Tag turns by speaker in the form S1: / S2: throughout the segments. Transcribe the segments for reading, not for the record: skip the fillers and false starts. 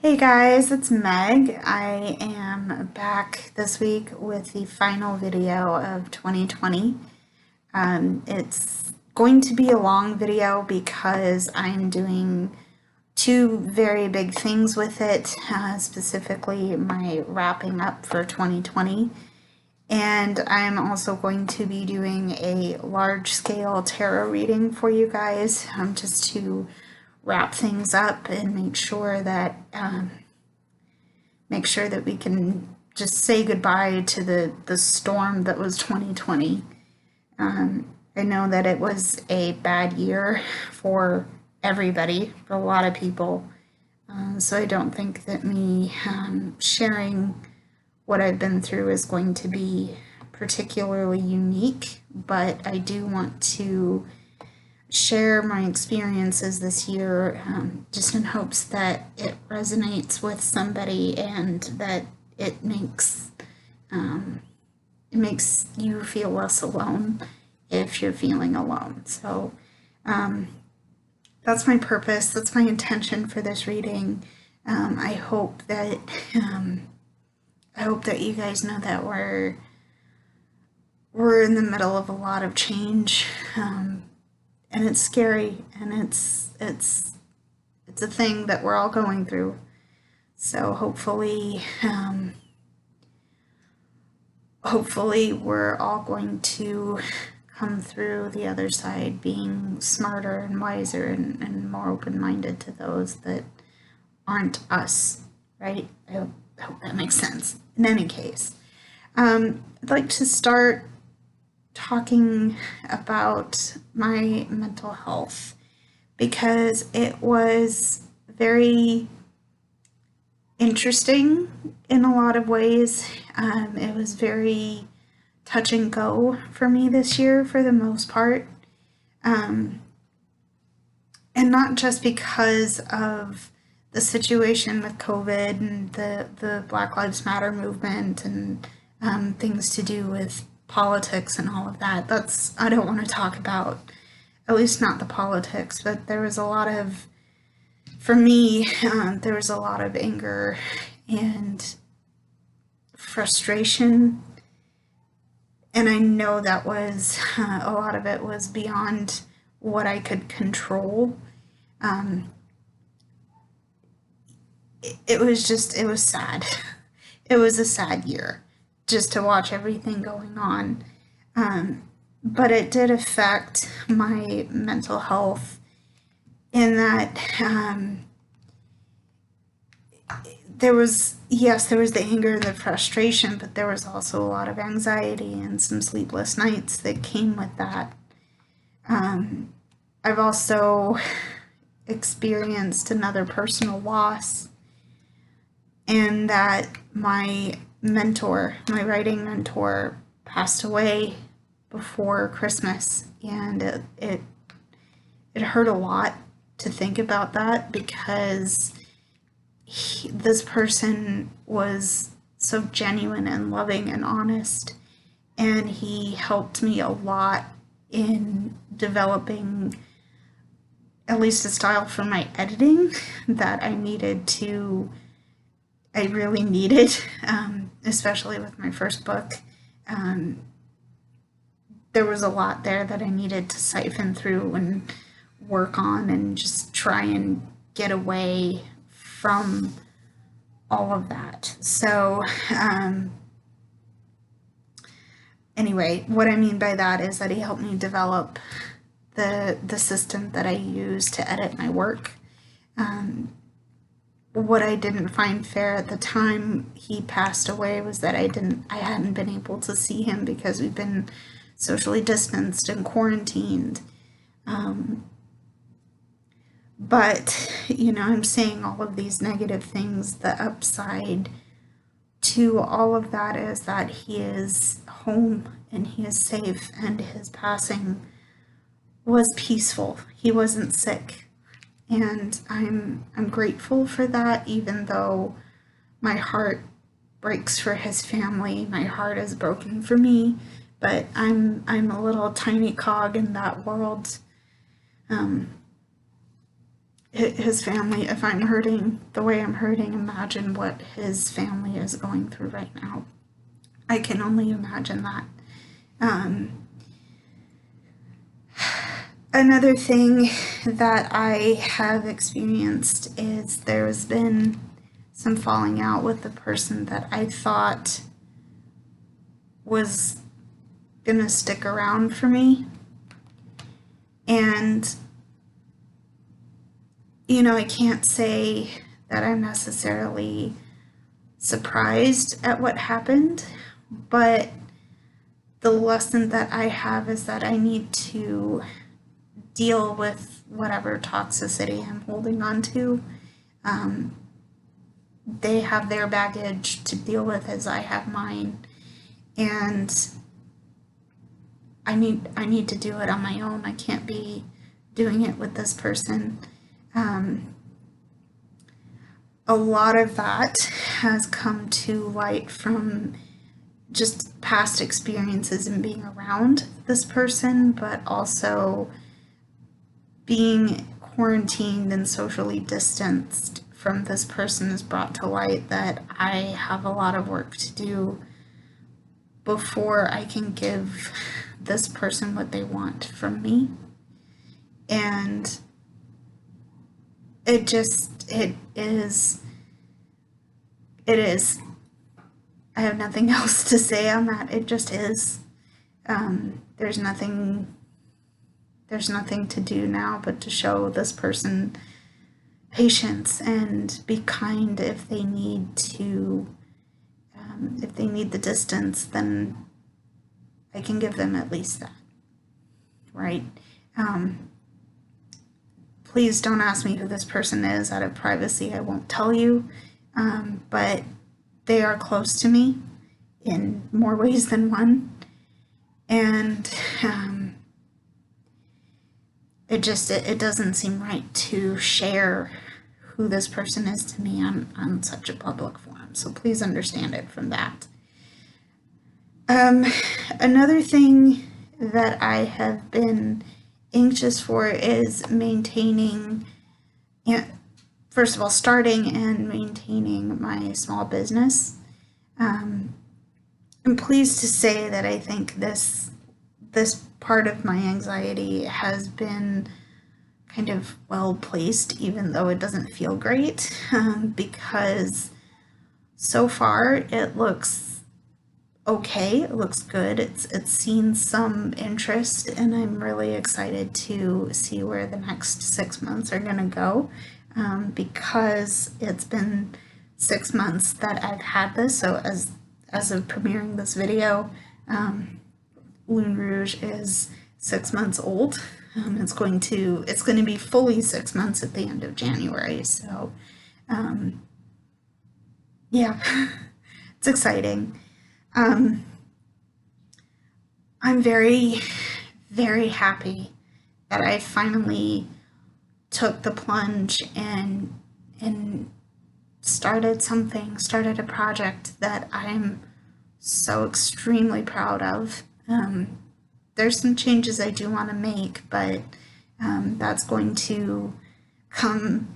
S1: Hey guys, it's Meg. I am back this week with the final video of 2020. It's going to be a long video because I'm doing two very big things with it, specifically my wrapping up for 2020. And I'm also going to be doing a large scale tarot reading for you guys, just to wrap things up and make sure that we can just say goodbye to the storm that was 2020. I know that it was a bad year for everybody, for a lot of people. So I don't think that me sharing what I've been through is going to be particularly unique, but I do want to share my experiences this year, just in hopes that it resonates with somebody and that it makes you feel less alone if you're feeling alone. So that's my purpose. That's my intention for this reading. I hope that you guys know that we're in the middle of a lot of change. And it's scary, and it's a thing that we're all going through. So hopefully we're all going to come through the other side being smarter and wiser and more open-minded to those that aren't us, right? I hope that makes sense. In any case, I'd like to start talking about my mental health because it was very interesting in a lot of ways. It was very touch and go for me this year for the most part. And not just because of the situation with COVID and the Black Lives Matter movement and things to do with politics and all of that. I don't want to talk about, at least not the politics, but there was a lot of, for me, there was a lot of anger and frustration. And I know that was, a lot of it was beyond what I could control. It was sad. It was a sad year just to watch everything going on. But it did affect my mental health in that there was the anger and the frustration, but there was also a lot of anxiety and some sleepless nights that came with that. I've also experienced another personal loss, and that my writing mentor, passed away before Christmas, and it hurt a lot to think about that because this person was so genuine and loving and honest, and he helped me a lot in developing at least a style for my editing that I really needed, especially with my first book. There was a lot there that I needed to siphon through and work on and just try and get away from all of that. So anyway, what I mean by that is that he helped me develop the system that I use to edit my work. What I didn't find fair at the time he passed away was that I hadn't been able to see him because we've been socially distanced and quarantined. But, I'm saying all of these negative things. The upside to all of that is that he is home and he is safe, and his passing was peaceful. He wasn't sick. And I'm grateful for that, even though my heart breaks for his family. My heart is broken for me, but I'm a little tiny cog in that world. his family, if I'm hurting the way I'm hurting, imagine what his family is going through right now. I can only imagine that. Another thing that I have experienced is there's been some falling out with the person that I thought was gonna stick around for me. And, you know, I can't say that I'm necessarily surprised at what happened, but the lesson that I have is that I need to deal with whatever toxicity I'm holding on to. They have their baggage to deal with as I have mine, and I need to do it on my own. I can't be doing it with this person. A lot of that has come to light from just past experiences and being around this person, but also being quarantined and socially distanced from this person has brought to light that I have a lot of work to do before I can give this person what they want from me. And it is. I have nothing else to say on that. It just is. There's nothing to do now but to show this person patience and be kind if they need to. If they need the distance, then I can give them at least that, right? Please don't ask me who this person is. Out of privacy, I won't tell you, but they are close to me in more ways than one, and it doesn't seem right to share who this person is to me on such a public forum. So please understand it from that. Another thing that I have been anxious for is maintaining, first of all, starting and maintaining my small business. I'm pleased to say that I think this part of my anxiety has been kind of well placed, even though it doesn't feel great, because so far it looks okay. It looks good. It's seen some interest, and I'm really excited to see where the next 6 months are going to go, because it's been 6 months that I've had this. So as of premiering this video, Lune Rouge is 6 months old. It's going to be fully 6 months at the end of January. So, yeah, it's exciting. I'm very, very happy that I finally took the plunge and started a project that I'm so extremely proud of. There's some changes I do want to make, but that's going to come.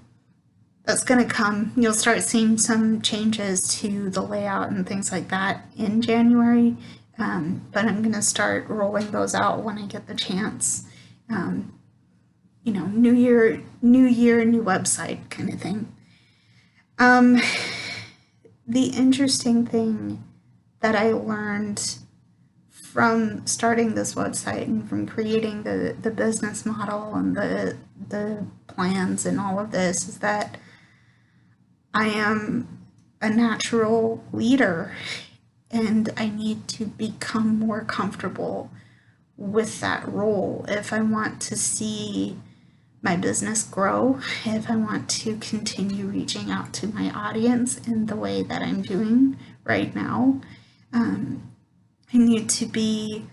S1: You'll start seeing some changes to the layout and things like that in January, but I'm going to start rolling those out when I get the chance. New year, new website kind of thing. The interesting thing that I learned from starting this website and from creating the business model and the plans and all of this is that I am a natural leader, and I need to become more comfortable with that role if I want to see my business grow, if I want to continue reaching out to my audience in the way that I'm doing right now. I need to be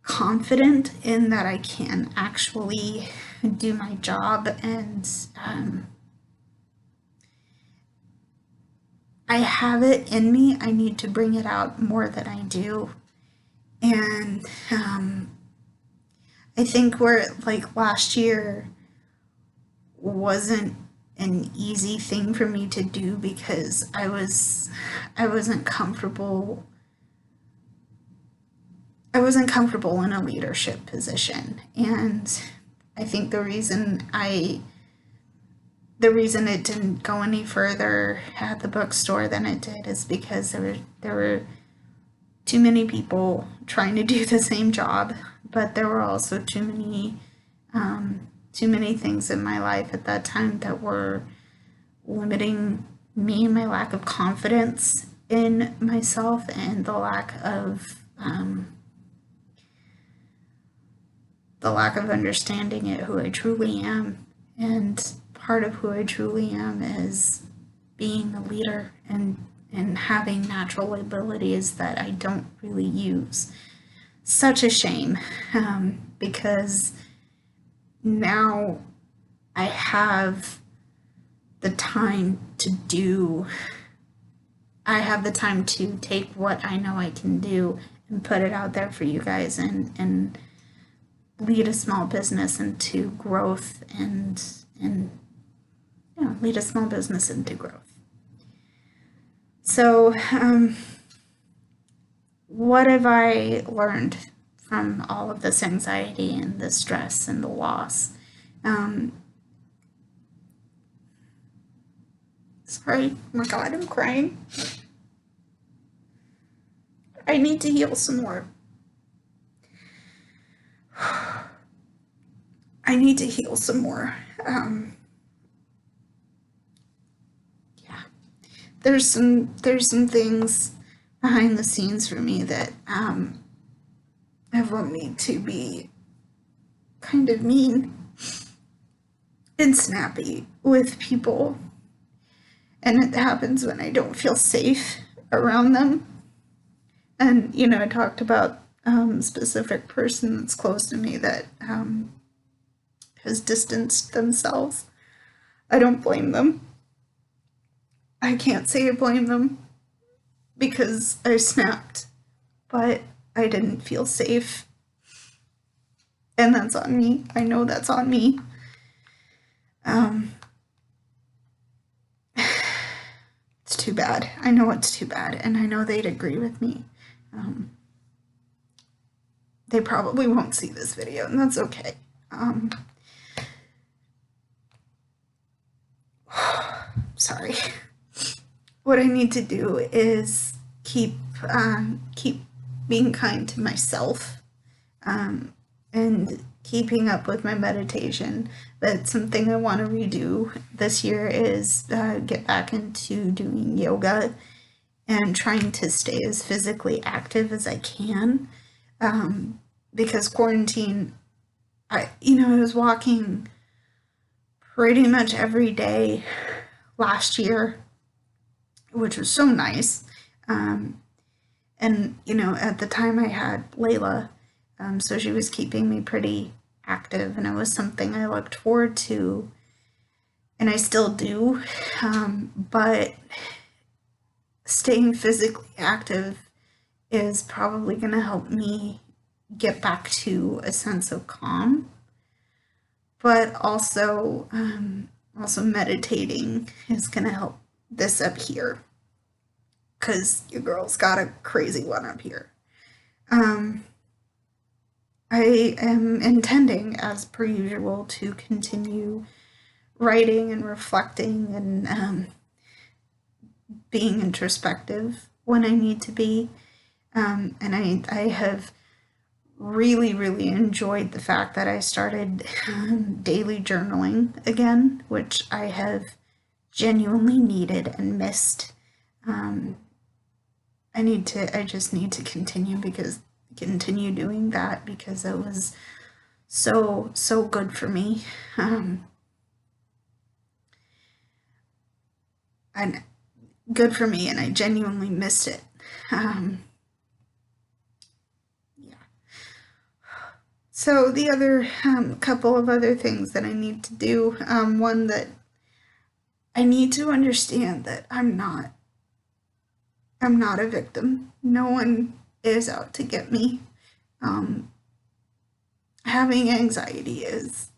S1: confident in that I can actually do my job, and I have it in me. I need to bring it out more than I do. And I think last year wasn't an easy thing for me to do because I wasn't comfortable. I wasn't comfortable in a leadership position, and I think the reason it didn't go any further at the bookstore than it did is because there were too many people trying to do the same job, but there were also too many things in my life at that time that were limiting me, my lack of confidence in myself, and the lack of understanding it, who I truly am. And part of who I truly am is being a leader and having natural abilities that I don't really use. Such a shame, because now I have the time to take what I know I can do and put it out there for you guys and lead a small business into growth and lead a small business into growth. So, what have I learned from all of this anxiety and the stress and the loss? Sorry, oh my God, I'm crying. I need to heal some more. I need to heal some more. Yeah, there's some things behind the scenes for me that have led me to be kind of mean and snappy with people, and it happens when I don't feel safe around them. And I talked about a specific person that's close to me that has distanced themselves. I don't blame them. I can't say I blame them because I snapped, but I didn't feel safe. And that's on me. I know that's on me. It's too bad. I know it's too bad, and I know they'd agree with me. They probably won't see this video, and that's okay. Sorry. What I need to do is keep being kind to myself, and keeping up with my meditation. But something I want to redo this year is get back into doing yoga and trying to stay as physically active as I can, because quarantine, I was walking pretty much every day last year, which was so nice. And at the time I had Layla, so she was keeping me pretty active, and it was something I looked forward to, and I still do, but staying physically active is probably going to help me get back to a sense of calm, but also meditating is going to help this up here, because your girl's got a crazy one up here. I am intending, as per usual, to continue writing and reflecting and being introspective when I need to be. And I have really, really enjoyed the fact that I started daily journaling again, which I have genuinely needed and missed. I just need to continue doing that, because it was so good for me. And good for me, and I genuinely missed it. Yeah. So the other couple of other things that I need to do, one, that I need to understand that I'm not a victim. No one is out to get me. Having anxiety is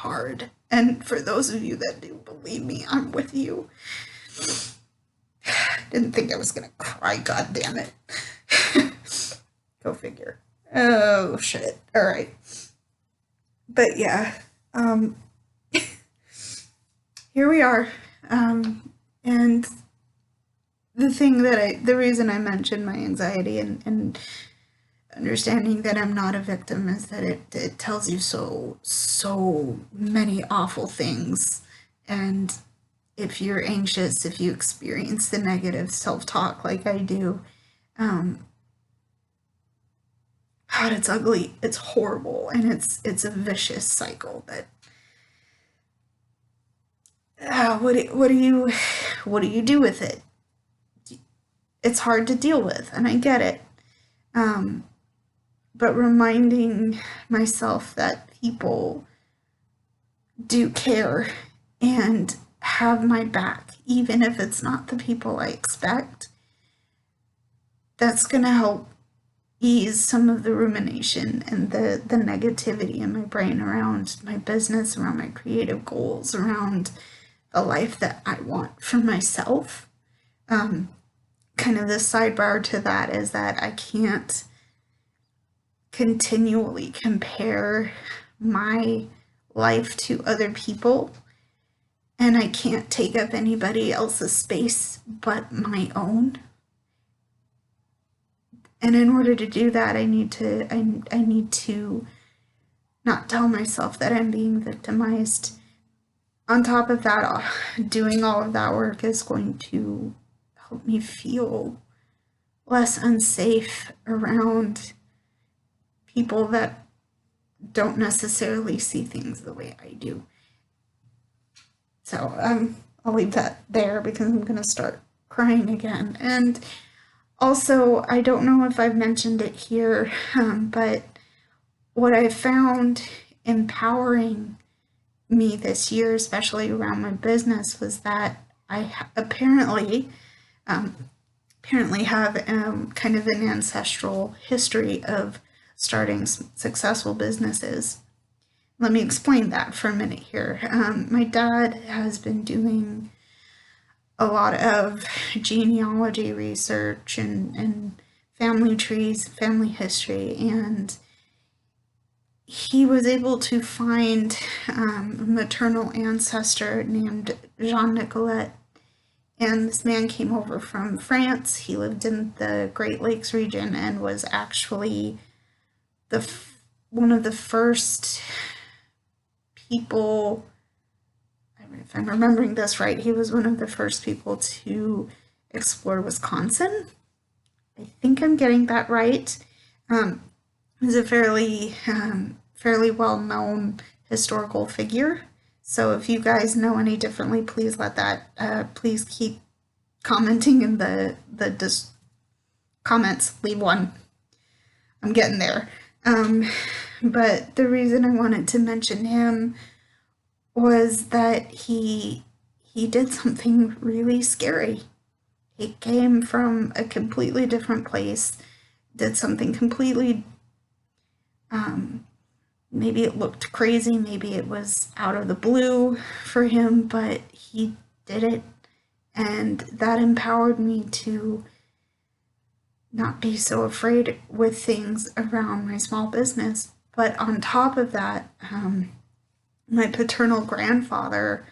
S1: hard. And for those of you that do believe me, I'm with you. Didn't think I was gonna cry, god damn it. Go figure. Oh shit. Alright. But yeah, here we are. And the reason I mentioned my anxiety and understanding that I'm not a victim is that it tells you so many awful things. And if you're anxious, if you experience the negative self-talk like I do, God, it's ugly, it's horrible, and it's a vicious cycle that what do you do with it? It's hard to deal with, and I get it. But reminding myself that people do care and have my back, even if it's not the people I expect, that's going to help ease some of the rumination and the negativity in my brain around my business, around my creative goals, around the life that I want for myself. Kind of the sidebar to that is that I can't continually compare my life to other people, and I can't take up anybody else's space but my own. And in order to do that, I need to not tell myself that I'm being victimized. On top of that, doing all of that work is going to help me feel less unsafe around people that don't necessarily see things the way I do. So I'll leave that there because I'm going to start crying again. And also, I don't know if I've mentioned it here, but what I found empowering me this year, especially around my business, was that I apparently have kind of an ancestral history of starting successful businesses. Let me explain that for a minute here. My dad has been doing a lot of genealogy research and family trees, family history, and he was able to find a maternal ancestor named Jean Nicolet. And this man came over from France. He lived in the Great Lakes region and was actually one of the first people, if I'm remembering this right, he was one of the first people to explore Wisconsin. I think I'm getting that right. He's a fairly well-known historical figure. So if you guys know any differently, please please keep commenting in the comments. Leave one. I'm getting there. But the reason I wanted to mention him was that he did something really scary. He came from a completely different place, did something completely, maybe it looked crazy, maybe it was out of the blue for him, but he did it, and that empowered me to not be so afraid with things around my small business. But on top of that, my paternal grandfather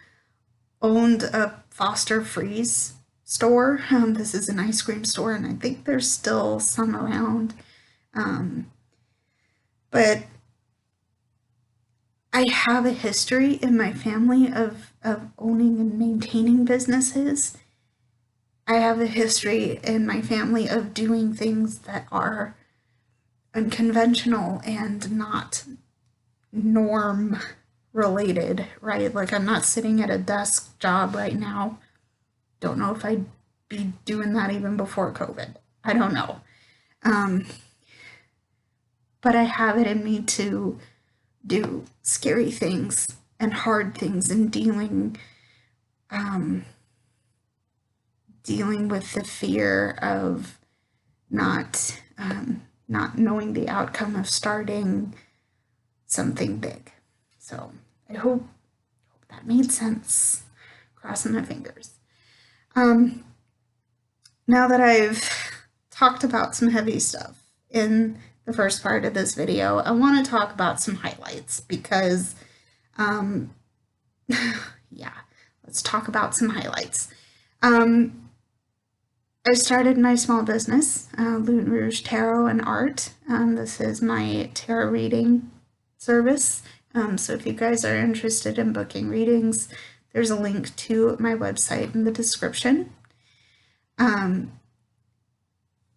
S1: owned a Foster Freeze store. This is an ice cream store, and I think there's still some around. But I have a history in my family of owning and maintaining businesses. I have a history in my family of doing things that are unconventional and not norm related, right? Like, I'm not sitting at a desk job right now. Don't know if I'd be doing that even before COVID. I don't know. But I have it in me to do scary things and hard things and dealing with the fear of not knowing the outcome of starting something big. So I hope that made sense. Crossing my fingers. Now that I've talked about some heavy stuff in the first part of this video, I want to talk about some highlights because, yeah, let's talk about some highlights. I started my small business, Lune Rouge Tarot and Art. This is my tarot reading service. So if you guys are interested in booking readings, there's a link to my website in the description. I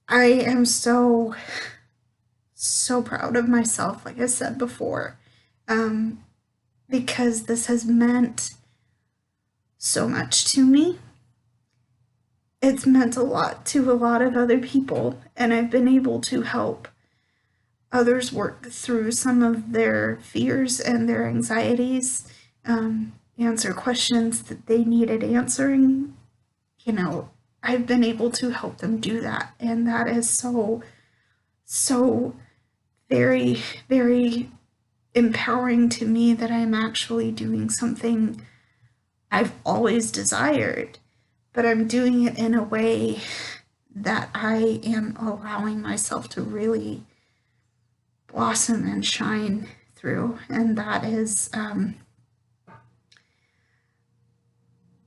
S1: am so proud of myself, like I said before, because this has meant so much to me. It's meant a lot to a lot of other people, and I've been able to help others work through some of their fears and their anxieties, answer questions that they needed answering. You know, I've been able to help them do that, and that is so very, very empowering to me that I'm actually doing something I've always desired, but I'm doing it in a way that I am allowing myself to really blossom and shine through, and that is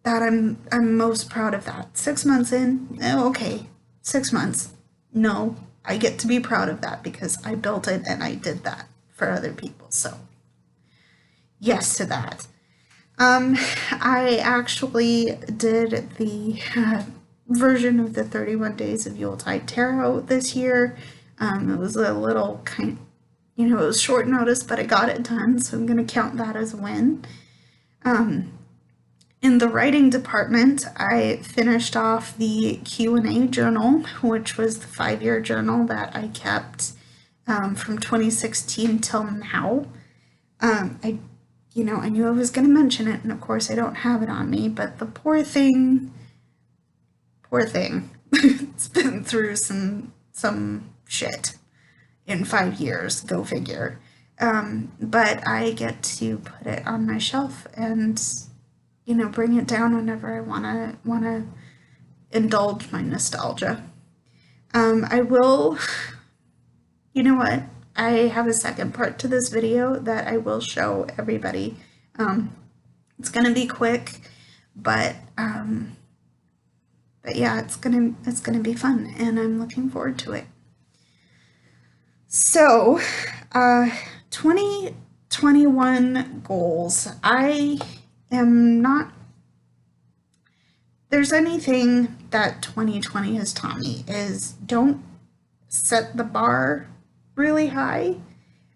S1: that I'm most proud of that. 6 months in, okay, 6 months. No, I get to be proud of that because I built it and I did that for other people. So yes to that. I actually did the version of the 31 Days of Yuletide Tarot this year. It was a little it was short notice, but I got it done, so I'm going to count that as a win. In the writing department, I finished off the Q&A journal, which was the 5-year journal that I kept from 2016 till now. I knew I was going to mention it, and of course I don't have it on me, but the poor thing, it's been through some shit in 5 years, go figure. But I get to put it on my shelf and, bring it down whenever I wanna indulge my nostalgia. I will, you know what? I have a second part to this video that I will show everybody. It's gonna be quick, but yeah, it's gonna be fun, and I'm looking forward to it. So, 2021 goals. I am not. There's anything that 2020 has taught me is don't set the bar really high.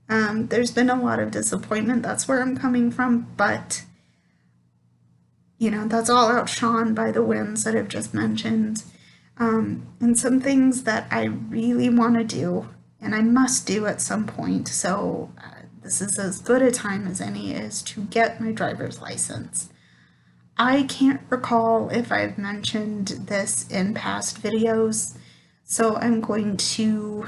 S1: There's been a lot of disappointment. That's where I'm coming from, but that's all outshone by the wins that I've just mentioned. And some things that I really want to do and I must do at some point. So this is as good a time as any is to get my driver's license. I can't recall if I've mentioned this in past videos, so I'm going to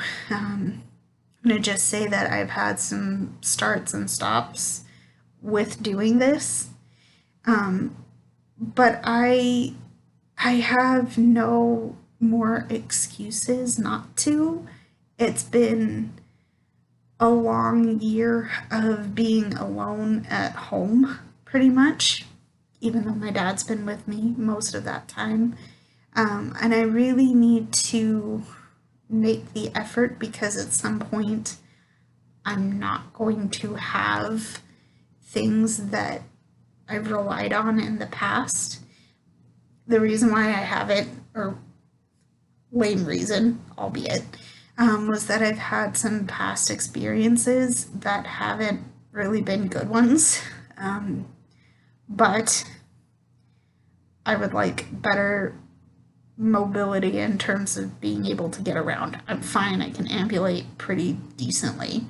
S1: just say that I've had some starts and stops with doing this, but I have no more excuses not to. It's been a long year of being alone at home, pretty much, even though my dad's been with me most of that time. And I really need to make the effort because at some point I'm not going to have things that I've relied on in the past. The reason why I haven't, or lame reason, albeit, was that I've had some past experiences that haven't really been good ones. But I would like better mobility in terms of being able to get around. I'm fine, I can ambulate pretty decently.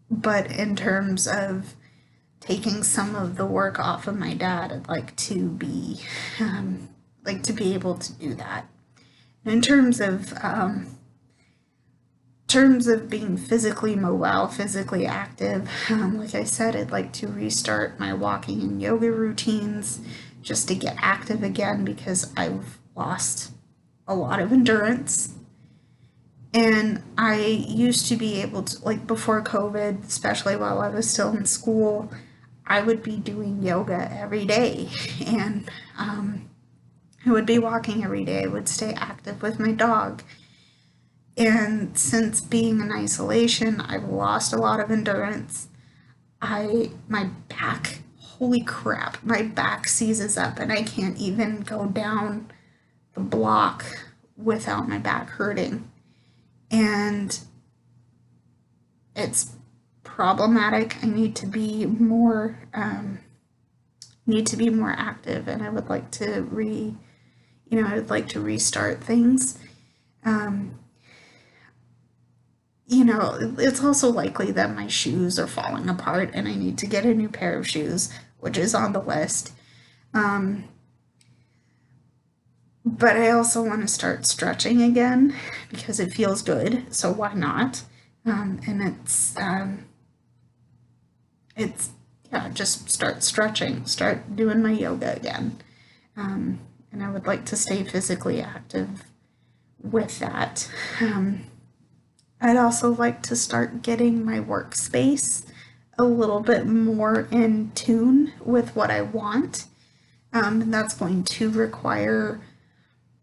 S1: But in terms of taking some of the work off of my dad, I'd like to be able to do that. In terms of terms of being physically mobile, physically active, like I said, I'd like to restart my walking and yoga routines just to get active again, because I've lost a lot of endurance. And I used to be able to, like before COVID, especially while I was still in school, I would be doing yoga every day, and I would be walking every day. I would stay active with my dog. And since being in isolation, I've lost a lot of endurance. My back, holy crap, my back seizes up and I can't even go down the block without my back hurting. And it's problematic. I need to be more active, and I would like to restart things. It's also likely that my shoes are falling apart and I need to get a new pair of shoes, which is on the list. But I also want to start stretching again because it feels good, so why not? And just start stretching, start doing my yoga again. And I would like to stay physically active with that. I'd also like to start getting my workspace a little bit more in tune with what I want. And that's going to require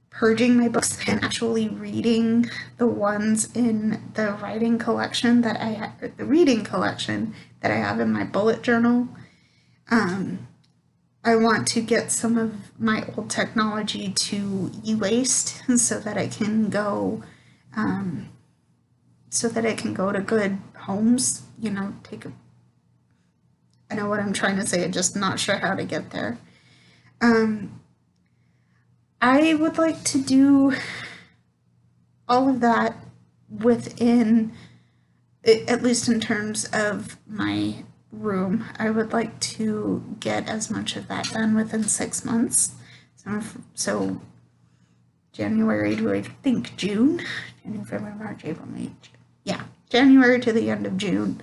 S1: purging my books and actually reading the ones in the reading collection that I have in my bullet journal. I want to get some of my old technology to e-waste so that I can go to good homes, I know what I'm trying to say, I'm just not sure how to get there. I would like to do all of that within, at least in terms of my room, I would like to get as much of that done within 6 months. So January to, I think, June, January, February, March, April, May, January to the end of June.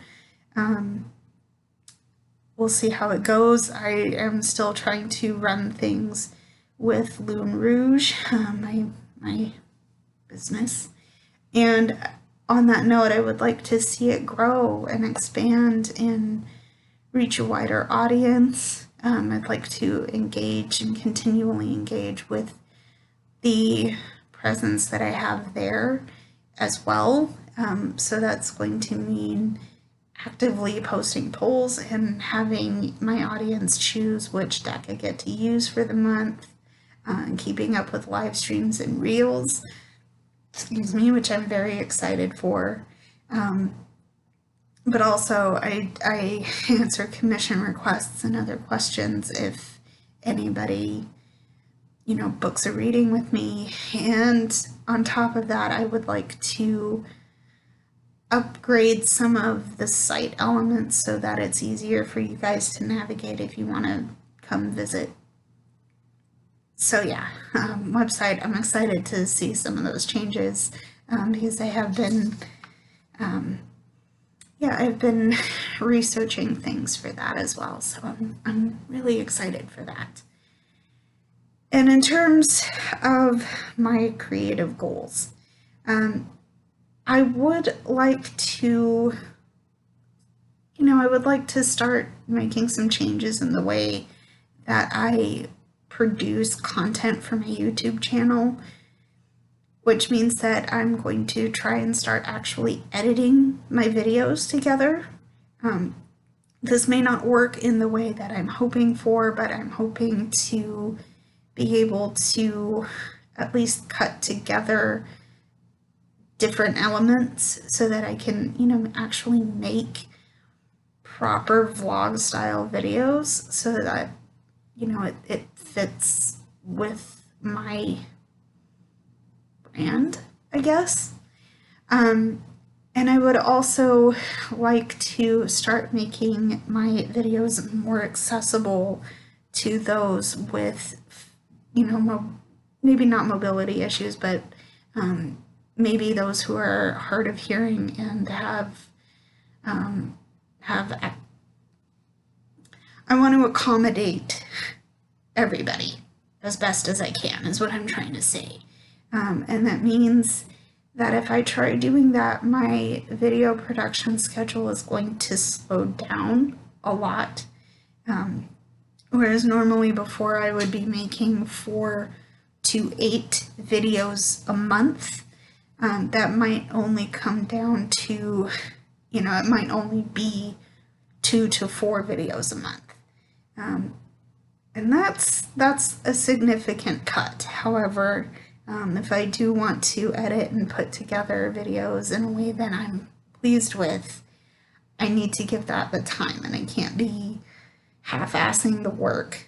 S1: We'll see how it goes. I am still trying to run things with Loon Rouge, my business. And on that note, I would like to see it grow and expand and reach a wider audience. I'd like to engage and continually engage with the presence that I have there as well. So that's going to mean actively posting polls and having my audience choose which deck I get to use for the month, and keeping up with live streams and reels, which I'm very excited for. But also I answer commission requests and other questions if anybody books a reading with me. And on top of that, I would like to upgrade some of the site elements so that it's easier for you guys to navigate if you want to come visit. So website, I'm excited to see some of those changes, because I have been I've been researching things for that as well, so I'm really excited for that. And in terms of my creative goals, I would like to start making some changes in the way that I produce content for my YouTube channel, which means that I'm going to try and start actually editing my videos together. This may not work in the way that I'm hoping for, but I'm hoping to be able to at least cut together different elements so that I can, actually make proper vlog style videos so that, it fits with my brand, I guess. And I would also like to start making my videos more accessible to those with, maybe not mobility issues, but maybe those who are hard of hearing and have I want to accommodate everybody as best as I can, is what I'm trying to say. And that means that if I try doing that, my video production schedule is going to slow down a lot. Whereas normally before I would be making 4 to 8 videos a month, that might only come down to, it might only be 2 to 4 videos a month. And that's a significant cut. However, if I do want to edit and put together videos in a way that I'm pleased with, I need to give that the time, and I can't be half-assing the work,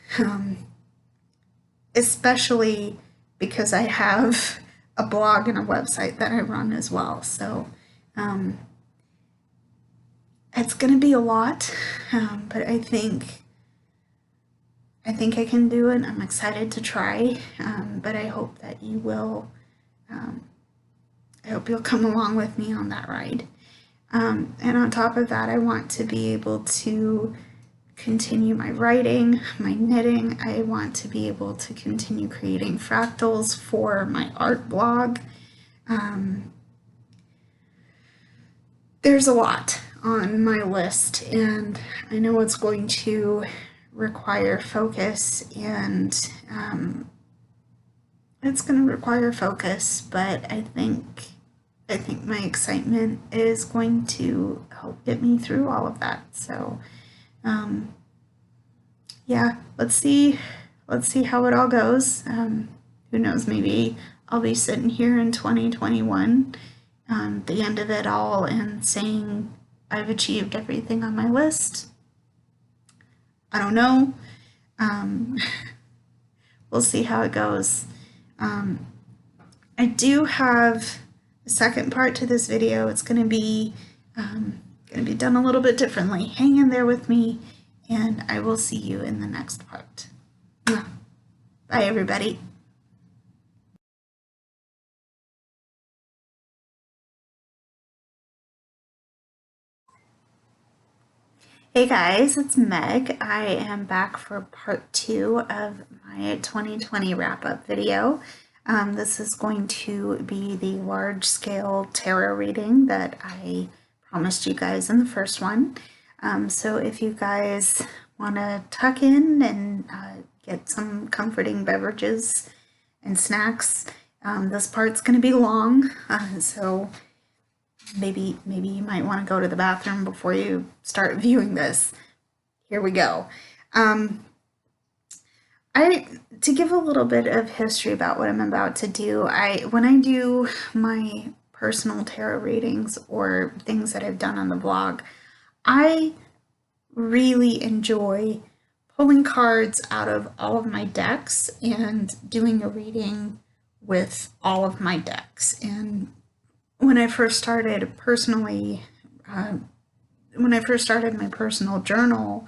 S1: especially because I have a blog and a website that I run as well. So it's going to be a lot, but I think I can do it. I'm excited to try, but I hope that you will. I hope you'll come along with me on that ride. And on top of that, I want to be able to continue my writing, my knitting. I want to be able to continue creating fractals for my art blog. There's a lot on my list, and I know it's going to require focus, and it's going to require focus, but I think my excitement is going to help get me through all of that. So yeah, let's see how it all goes. Who knows, maybe I'll be sitting here in 2021, the end of it all, and saying I've achieved everything on my list. I don't know. We'll see how it goes. I do have a second part to this video. It's going to be done a little bit differently. Hang in there with me, and I will see you in the next part. Bye, everybody. Hey guys, it's Meg. I am back for part 2 of my 2020 wrap-up video. This is going to be the large-scale tarot reading that I promised you guys in the first one. So if you guys want to tuck in and get some comforting beverages and snacks, this part's going to be long, so maybe you might want to go to the bathroom before you start viewing this. Here we go. To give a little bit of history about what I'm about to do, when I do my personal tarot readings or things that I've done on the blog, I really enjoy pulling cards out of all of my decks and doing a reading with all of my decks. And when I first started personally, when I first started my personal journal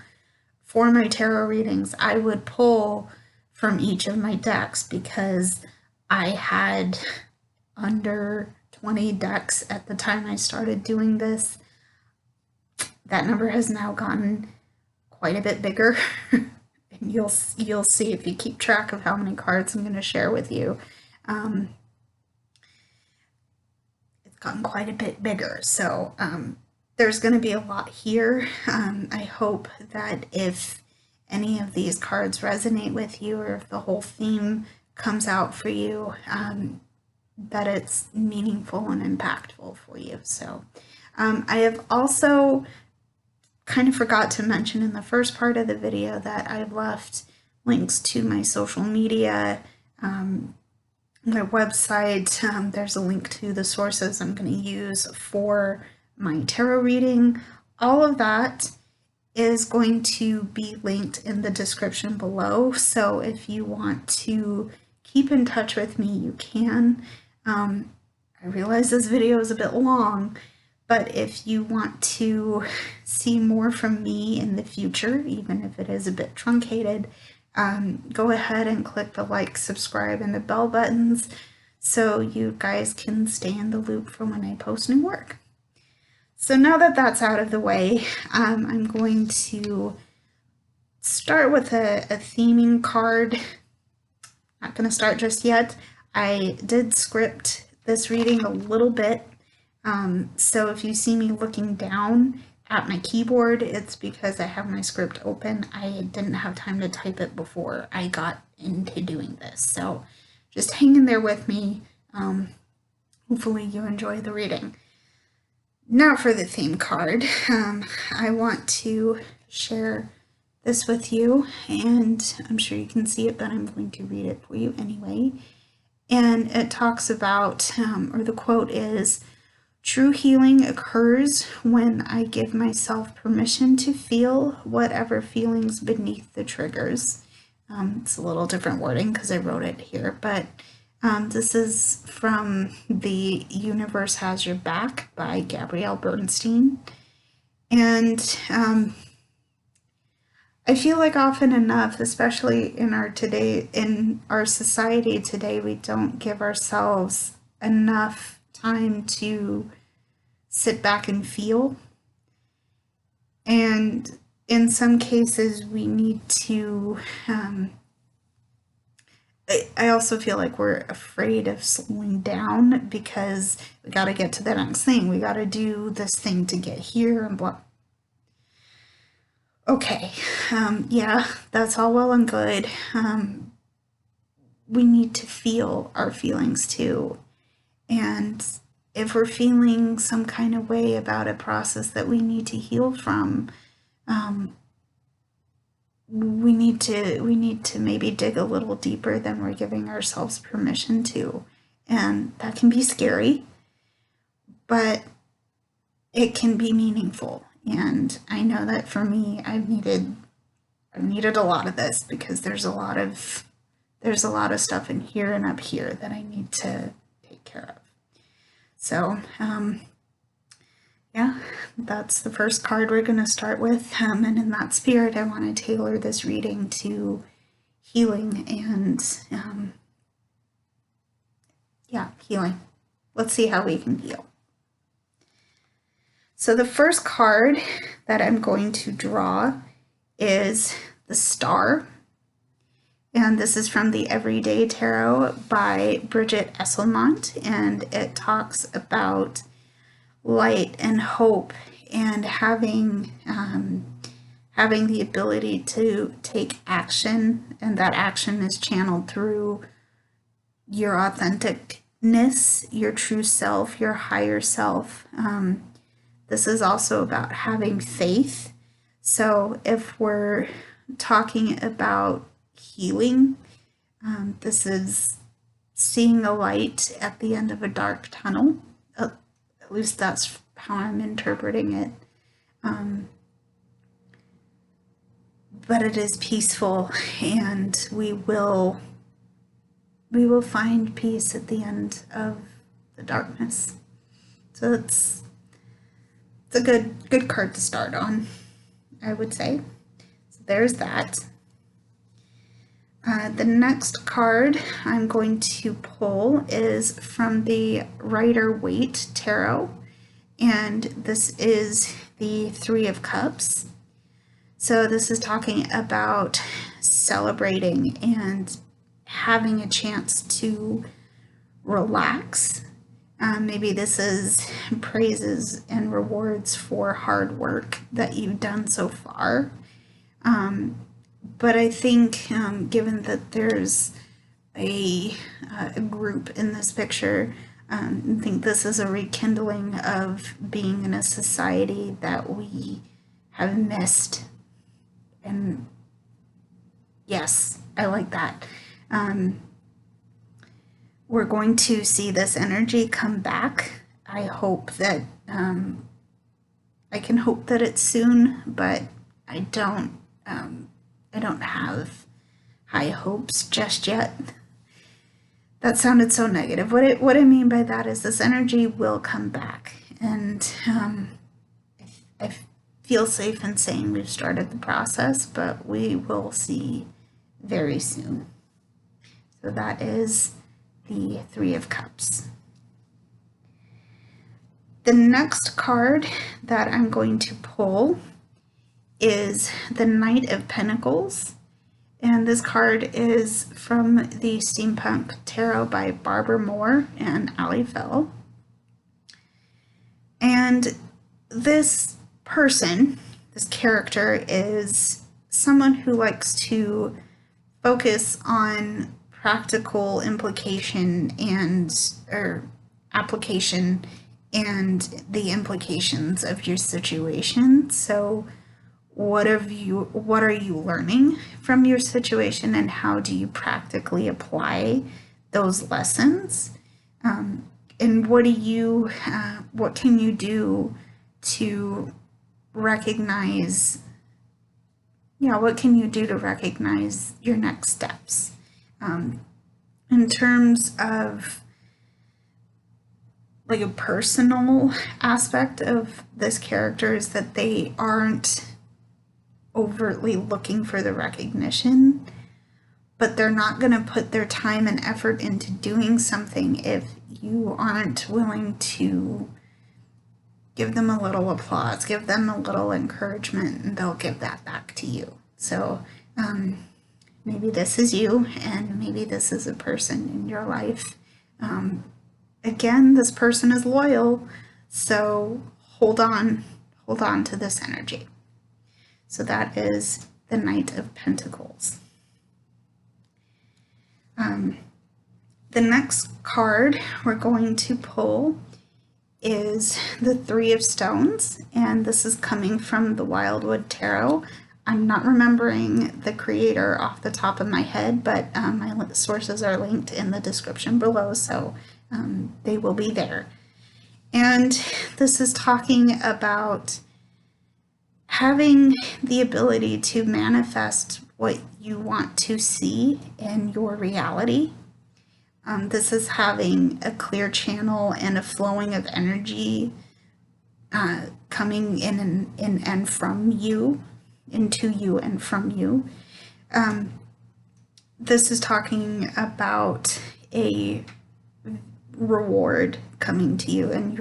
S1: for my tarot readings, I would pull from each of my decks because I had under 20 decks at the time I started doing this. That number has now gotten quite a bit bigger. And you'll see if you keep track of how many cards I'm going to share with you. It's gotten quite a bit bigger. So there's going to be a lot here. I hope that if any of these cards resonate with you, or if the whole theme comes out for you, that it's meaningful and impactful for you. So I have also kind of forgot to mention in the first part of the video that I've left links to my social media, my website. There's a link to the sources I'm going to use for my tarot reading. All of that is going to be linked in the description below. So if you want to keep in touch with me, you can. I realize this video is a bit long, but if you want to see more from me in the future, even if it is a bit truncated, go ahead and click the like, subscribe, and the bell buttons so you guys can stay in the loop for when I post new work. So now that that's out of the way, I'm going to start with a theming card. Not going to start just yet. I did script this reading a little bit, so if you see me looking down at my keyboard, it's because I have my script open. I didn't have time to type it before I got into doing this, so just hang in there with me. Hopefully you enjoy the reading. Now for the theme card. I want to share this with you, and I'm sure you can see it, but I'm going to read it for you anyway. And it talks about, or the quote is, "True healing occurs when I give myself permission to feel whatever feelings beneath the triggers." It's a little different wording because I wrote it here, but this is from The Universe Has Your Back by Gabrielle Bernstein. And I feel like often enough, especially in our society today, we don't give ourselves enough time to sit back and feel. And in some cases, we need to, I also feel like we're afraid of slowing down because we got to get to the next thing. We got to do this thing to get here and blah. Okay, yeah, that's all well and good. We need to feel our feelings too. And if we're feeling some kind of way about a process that we need to heal from, we need to maybe dig a little deeper than we're giving ourselves permission to. And that can be scary, but it can be meaningful. And I know that for me, I've needed a lot of this because there's a lot of stuff in here and up here that I need to take care of. So, yeah, that's the first card we're going to start with. And in that spirit, I want to tailor this reading to healing and, healing. Let's see how we can heal. So the first card that I'm going to draw is the Star. And this is from the Everyday Tarot by Bridget Esselmont. And it talks about light and hope and having the ability to take action. And that action is channeled through your authenticness, your true self, your higher self. This is also about having faith. So if we're talking about healing, this is seeing a light at the end of a dark tunnel. At least that's how I'm interpreting it. But it is peaceful, and we will find peace at the end of the darkness. So it's a good card to start on, I would say. So there's that. The next card I'm going to pull is from the Rider-Waite Tarot, and this is the Three of Cups. So this is talking about celebrating and having a chance to relax. Maybe this is praises and rewards for hard work that you've done so far. But I think given that there's a group in this picture, I think this is a rekindling of being in a society that we have missed. And yes, I like that. We're going to see this energy come back. I hope that, I can hope that it's soon, but I don't have high hopes just yet. That sounded so negative. What I mean by that is this energy will come back, and I feel safe in saying we've started the process, but we will see very soon. So that is the Three of Cups. The next card that I'm going to pull is the Knight of Pentacles. And this card is from the Steampunk Tarot by Barbara Moore and Amelie. And this person, this character, is someone who likes to focus on practical implication or application and the implications of your situation. So what are you learning from your situation, and how do you practically apply those lessons? And what can you do to recognize, what can you do to recognize your next steps? In terms of like a personal aspect of this character is that they aren't overtly looking for the recognition, but they're not going to put their time and effort into doing something if you aren't willing to give them a little applause, give them a little encouragement, and they'll give that back to you. So maybe this is you, and maybe this is a person in your life. Again, this person is loyal, so hold on to this energy. So that is the Knight of Pentacles. The next card we're going to pull is the Three of Stones, and this is coming from the Wildwood Tarot. I'm not remembering the creator off the top of my head, but my sources are linked in the description below, so they will be there. And this is talking about having the ability to manifest what you want to see in your reality. This is having a clear channel and a flowing of energy coming in and from you, into you and from you. This is talking about a reward coming to you, and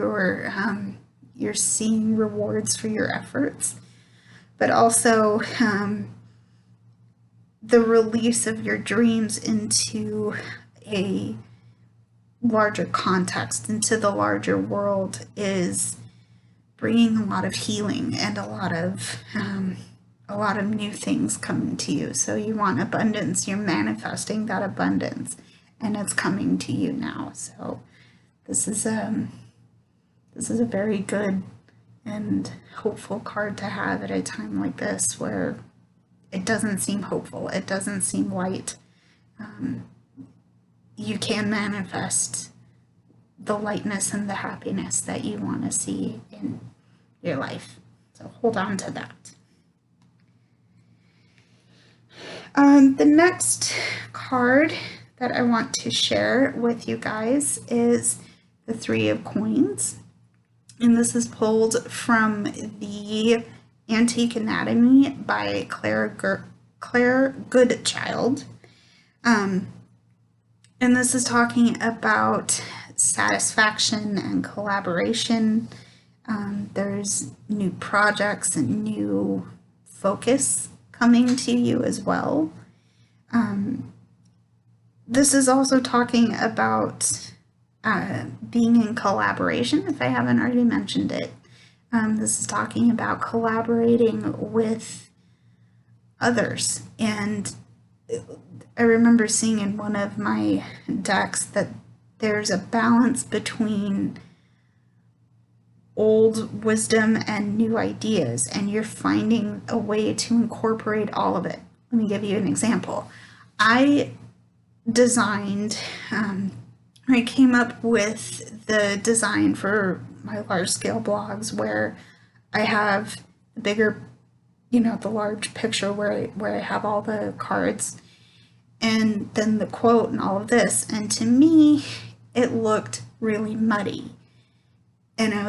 S1: you're seeing rewards for your efforts, but also the release of your dreams into a larger context, into the larger world, is bringing a lot of healing and a lot of new things coming to you. So you want abundance, you're manifesting that abundance, and it's coming to you now. So this is a very good and hopeful card to have at a time like this, where it doesn't seem hopeful, it doesn't seem light. You can manifest the lightness and the happiness that you want to see in your life. So hold on to that. The next card that I want to share with you guys is the Three of Coins. And this is pulled from the Antique Anatomy by Claire Goodchild. And this is talking about satisfaction and collaboration. There's new projects and new focus coming to you as well. This is also talking about being in collaboration, if I haven't already mentioned it. This is talking about collaborating with others. And I remember seeing in one of my decks that there's a balance between old wisdom and new ideas, and you're finding a way to incorporate all of it. Let me give you an example. I came up with the design for my large scale blogs, where I have the bigger, the large picture where I have all the cards, and then the quote and all of this. And to me, it looked really muddy. And I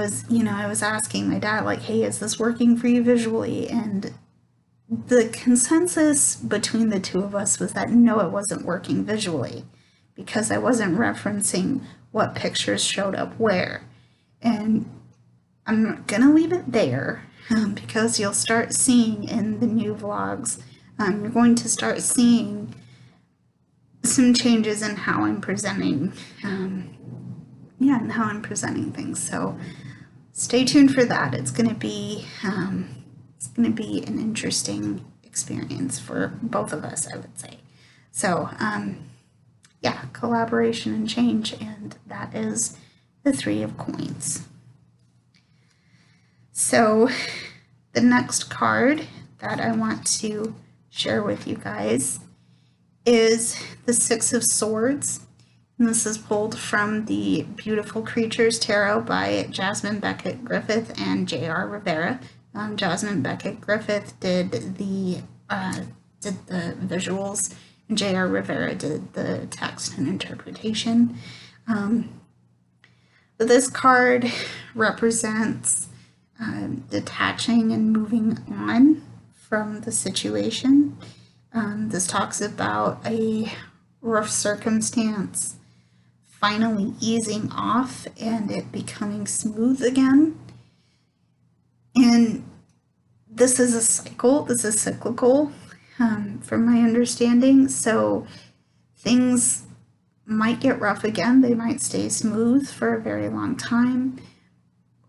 S1: was asking my dad, like, hey, is this working for you visually? And the consensus between the two of us was that no, it wasn't working visually, because I wasn't referencing what pictures showed up where. And I'm going to leave it there because you'll start seeing in the new vlogs, you're going to start seeing some changes in how I'm presenting, and how I'm presenting things. So stay tuned for that. It's going to be an interesting experience for both of us, I would say. So, yeah, collaboration and change, and that is the Three of Coins. So the next card that I want to share with you guys is the Six of Swords. And this is pulled from the Beautiful Creatures Tarot by Jasmine Beckett Griffith and J.R. Rivera. Jasmine Beckett Griffith did the visuals, and J.R. Rivera did the text and interpretation. But this card represents detaching and moving on from the situation. This talks about a rough circumstance finally easing off and it becoming smooth again. And this is a cycle, this is cyclical, from my understanding. So things might get rough again, they might stay smooth for a very long time.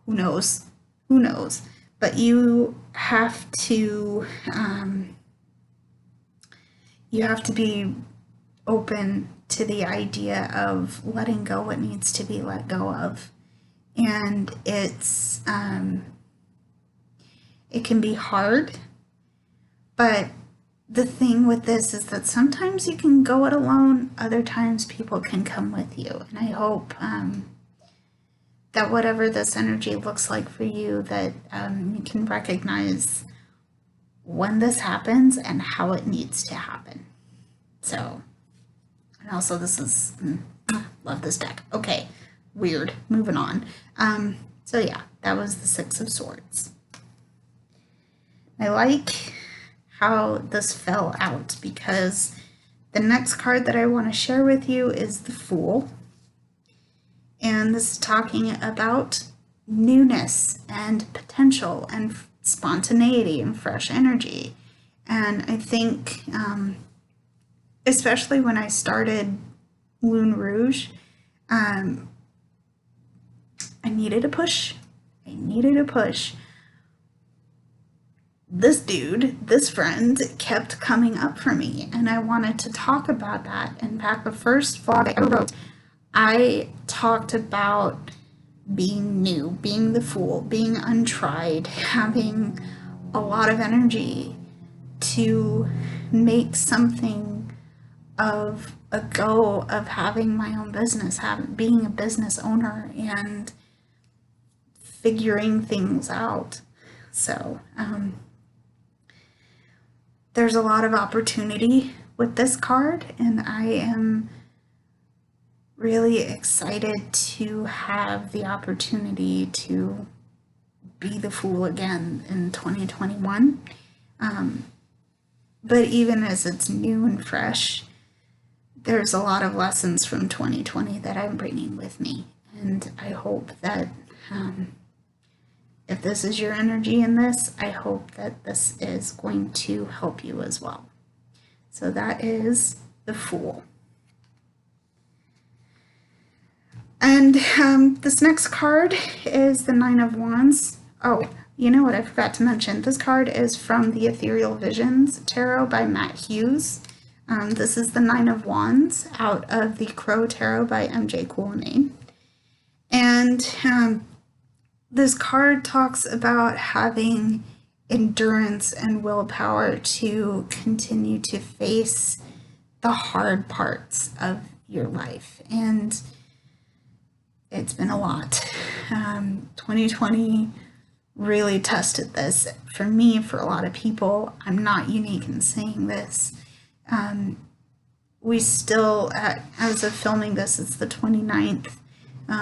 S1: Who knows? Who knows? But you have to be open to the idea of letting go what needs to be let go of. And it's it can be hard, but the thing with this is that sometimes you can go it alone, other times people can come with you. And I hope that whatever this energy looks like for you, that you can recognize when this happens and how it needs to happen. So, and also this is, love this deck. Okay, weird, moving on. So yeah, that was the Six of Swords. I like how this fell out because the next card that I want to share with you is the Fool. And this is talking about newness and potential and spontaneity and fresh energy. And I think, especially when I started Lune Rouge, I needed a push. This dude, this friend, kept coming up for me, and I wanted to talk about that. In fact, the first vlog I ever wrote, I talked about being new, being the fool, being untried, having a lot of energy to make something of a go of having my own business, being a business owner and figuring things out. So, there's a lot of opportunity with this card, and I am really excited to have the opportunity to be the fool again in 2021. But even as it's new and fresh, there's a lot of lessons from 2020 that I'm bringing with me. And I hope that if this is your energy in this, I hope that this is going to help you as well. So that is the Fool. And this next card is the Nine of Wands. Oh, you know what I forgot to mention? This card is from the Ethereal Visions Tarot by Matt Hughes. This is the Nine of Wands out of the Crow Tarot by MJ Coolname. And this card talks about having endurance and willpower to continue to face the hard parts of your life. And it's been a lot. 2020 really tested this for me, for a lot of people. I'm not unique in saying this. We still, as of filming this, it's the 29th.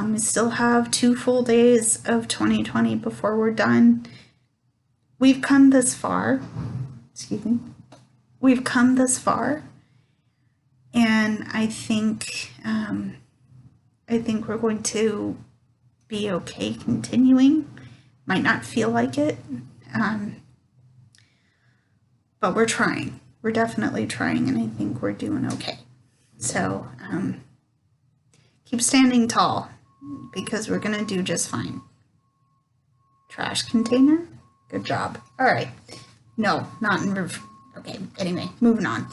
S1: We still have 2 full days of 2020 before we're done. We've come this far. Excuse me. We've come this far. And I think we're going to be okay continuing. Might not feel like it, but we're trying. We're definitely trying, and I think we're doing okay. So keep standing tall, because we're gonna do just fine. Trash container, good job. All right, no, not in okay, anyway, moving on.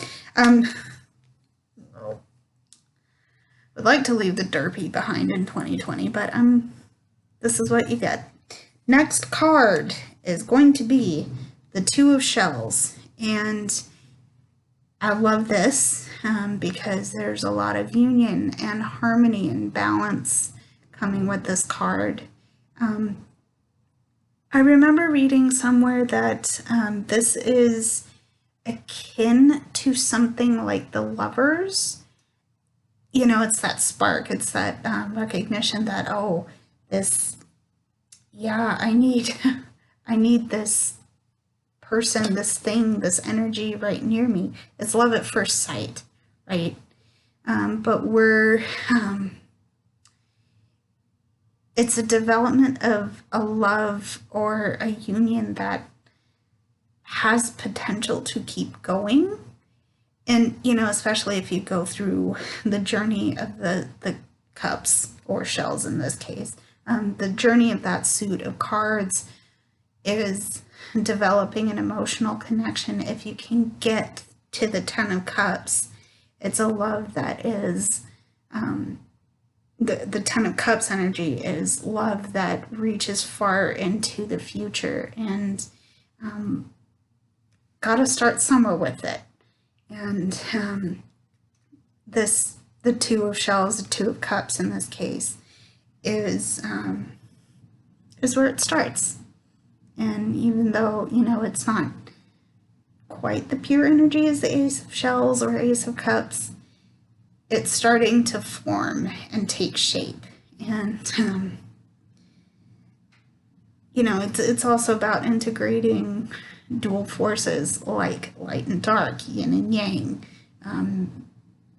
S1: Would like to leave the derpy behind in 2020, but this is what you get. Next card is going to be the Two of Shells, and I love this because there's a lot of union and harmony and balance coming with this card. I remember reading somewhere that this is akin to something like the Lovers. You know, it's that spark, it's that recognition that, oh, this, yeah, I need I need this person, this thing, this energy right near me. It's love at first sight, right? But it's a development of a love or a union that has potential to keep going. And, you know, especially if you go through the journey of the cups, or shells in this case, the journey of that suit of cards is developing an emotional connection. If you can get to the Ten of Cups, it's a love that is, the Ten of Cups energy is love that reaches far into the future, and gotta start somewhere with it. And the Two of Shells, the Two of Cups in this case, is where it starts. And even though, you know, it's not quite the pure energy as the Ace of Shells or Ace of Cups, it's starting to form and take shape. And you know, it's also about integrating dual forces like light and dark, yin and yang,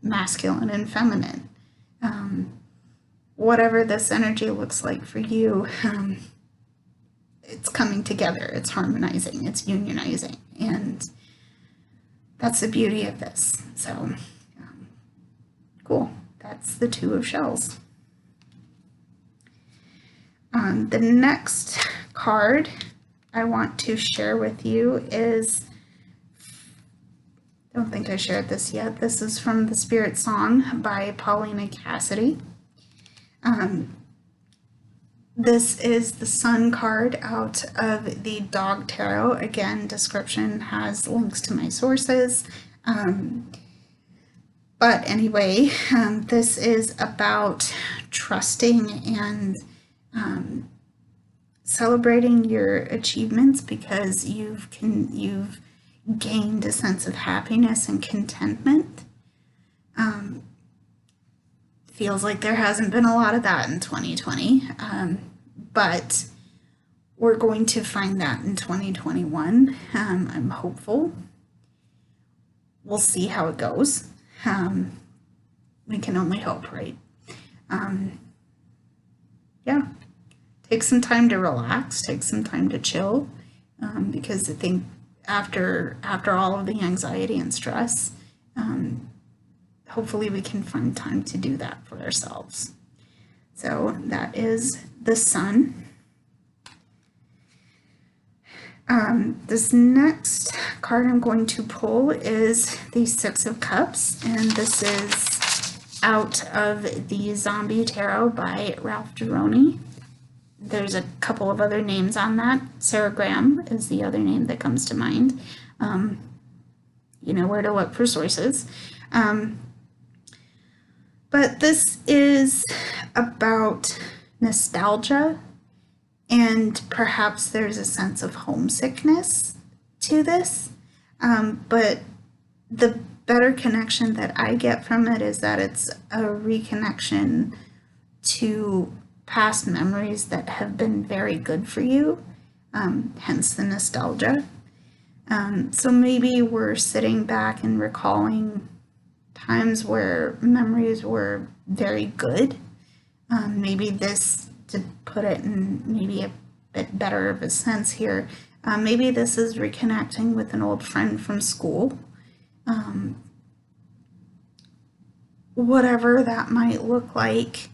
S1: masculine and feminine. Whatever this energy looks like for you, it's coming together, it's harmonizing, it's unionizing, and that's the beauty of this. So cool. That's the Two of Shells. The next card I want to share with you is, I don't think I shared this yet. This is from the Spirit Song by Paulina Cassidy. This is the Sun card out of the Dog Tarot. Again, description has links to my sources. But anyway, this is about trusting and celebrating your achievements, because you've gained a sense of happiness and contentment. Feels like there hasn't been a lot of that in 2020, but we're going to find that in 2021. I'm hopeful. We'll see how it goes. We can only hope, right? Yeah. Take some time to relax, take some time to chill, because I think after all of the anxiety and stress, hopefully we can find time to do that for ourselves. So that is the Sun. This next card I'm going to pull is the Six of Cups, and this is out of the Zombie Tarot by Ralph Gironi. There's a couple of other names on that. Sarah Graham is the other name that comes to mind. You know where to look for sources. But this is about nostalgia, and perhaps there's a sense of homesickness to this. But the better connection that I get from it is that it's a reconnection to past memories that have been very good for you, hence the nostalgia. So maybe we're sitting back and recalling times where memories were very good. Maybe this, to put it in maybe a bit better of a sense here, maybe this is reconnecting with an old friend from school. Whatever that might look like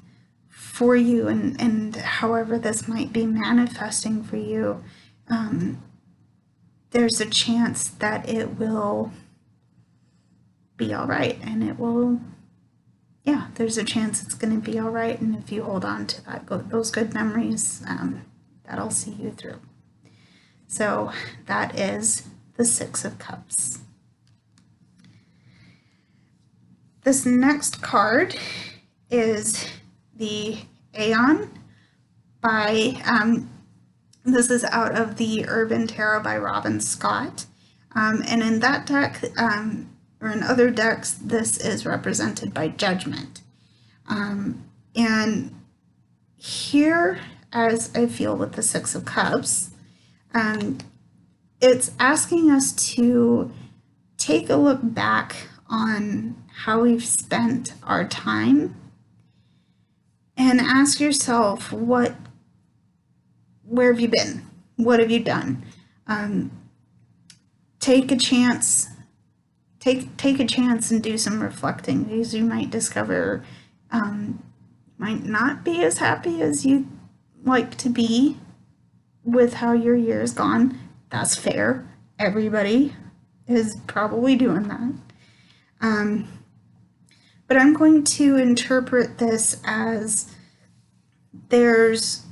S1: for you, and however this might be manifesting for you, there's a chance that it will be all right, and it will, yeah, there's a chance it's going to be all right. And if you hold on to those good memories, that'll see you through. So that is the Six of Cups. This next card is the Aeon by, this is out of the Urban Tarot by Robin Scott. And in that deck, or in other decks, this is represented by Judgment. And here, as I feel with the Six of Cups, it's asking us to take a look back on how we've spent our time and ask yourself, where have you been? What have you done? Take a chance. Take a chance and do some reflecting, because you might discover might not be as happy as you'd like to be with how your year has gone. That's fair. Everybody is probably doing that. But I'm going to interpret this as there's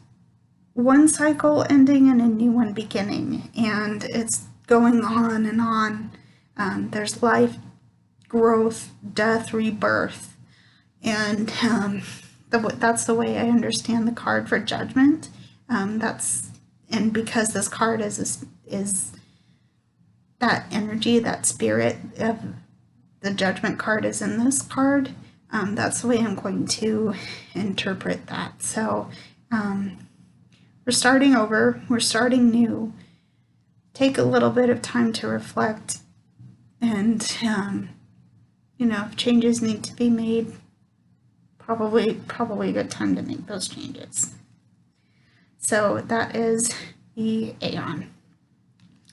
S1: one cycle ending and a new one beginning, and it's going on and on. There's life, growth, death, rebirth, and that's the way I understand the card for Judgment. And because this card is that energy, that spirit of the Judgment card is in this card, that's the way I'm going to interpret that. So we're starting over, we're starting new. Take a little bit of time to reflect, and if changes need to be made, probably a good time to make those changes. So that is the Aeon.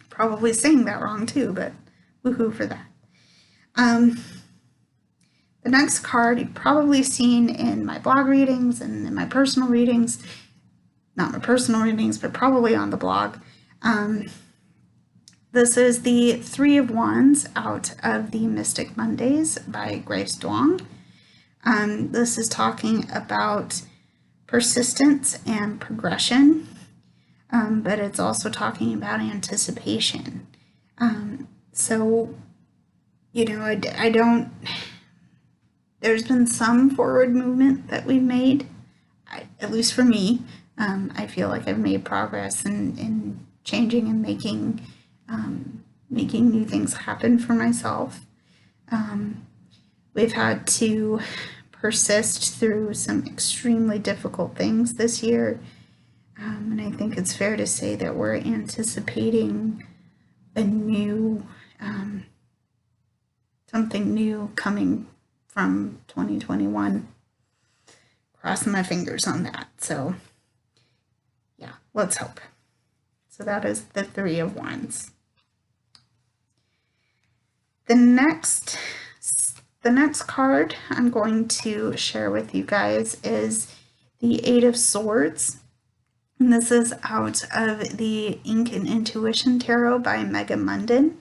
S1: Probably saying that wrong too, but woohoo for that. The next card you've probably seen in my blog readings and in my personal readings. Not my personal readings, but probably on the blog. This is the Three of Wands out of the Mystic Mondays by Grace Duong. This is talking about persistence and progression, but it's also talking about anticipation. So, I don't, there's been some forward movement that we've made, at least for me. I feel like I've made progress in changing and making new things happen for myself. We've had to persist through some extremely difficult things this year, and I think it's fair to say that we're anticipating a new, something new coming from 2021. Crossing my fingers on that. So yeah, let's hope. So that is the Three of Wands. The next card I'm going to share with you guys is the Eight of Swords. And this is out of the Ink and Intuition Tarot by Megan Munden.